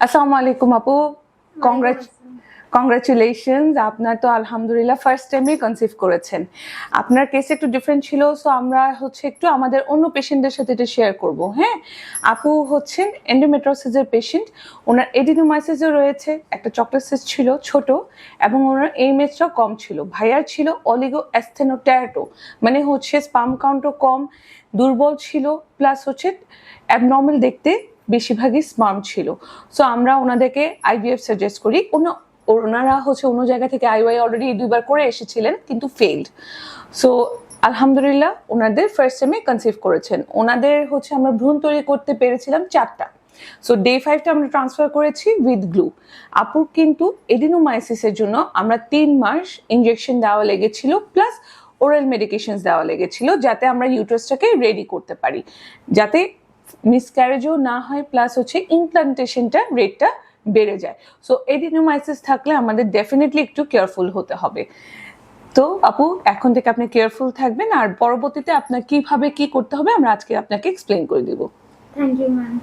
আসসালামু আলাইকুম আপু, কংগ্রাচুলেশনস। আপনার তো আলহামদুলিল্লাহ ফার্স্ট টাইমে কনসিভ করেছেন। আপনার কেস একটু ডিফারেন্ট ছিল, সো আমরা একটু আমাদের অন্য পেশেন্টদের সাথে এটা শেয়ার করব। হ্যাঁ, আপু হচ্ছেন এন্ডোমেট্রিওসিসের পেশেন্ট। ওনার এডিনোমাইসিসও রয়েছে, একটা চকলেট সিস্ট ছিল ছোট, এবং ওনার এইমএসটাও কম ছিল। ভাইয়ার ছিল অলিগো অ্যাস্থেনোটেরাটো, মানে স্পাম কাউন্টও কম, দুর্বল ছিল, প্লাস অ্যাবনর্মাল দেখতে, বেশিরভাগই স্পার্ম ছিল। সো আমরা ওনাদেরকে আইভিএফ সাজেস্ট করি। ওনারা অন্য জায়গা থেকে আইওআই অলরেডি 2বার করে এসেছিলেন, কিন্তু ফেইল্ড। সো আলহামদুলিল্লাহ ওনাদের ফার্স্ট টাইমে কনসিভ করেছেন। ওনাদের আমরা ভ্রূণ তৈরি করতে পেরেছিলাম 4টা। সো ডে 5টা আমরা ট্রান্সফার করেছি উইথ গ্লু। আপুর কিন্তু এডিনোমাইসিসের জন্য আমরা 3 মাস ইনজেকশন দেওয়া লেগেছিল, প্লাস ওরাল মেডিকেশন দেওয়া লেগেছিল, যাতে আমরা ইউটারাসটাকে রেডি করতে পারি, যাতে মিসক্যারেজও না হয়, প্লাস ইমপ্লান্টেশনটা রেটটা বেড়ে যায়। সো এডিনোমাইসিস থাকলে আমাদের ডেফিনেটলি একটু কেয়ারফুল হতে হবে। তো আপু, এখন থেকে আপনি কেয়ারফুল থাকবেন, আর পরবর্তীতে আপনার কিভাবে কি করতে হবে আমরা আজকে আপনাকে এক্সপ্লেন করে দিব। Thank you ma'am.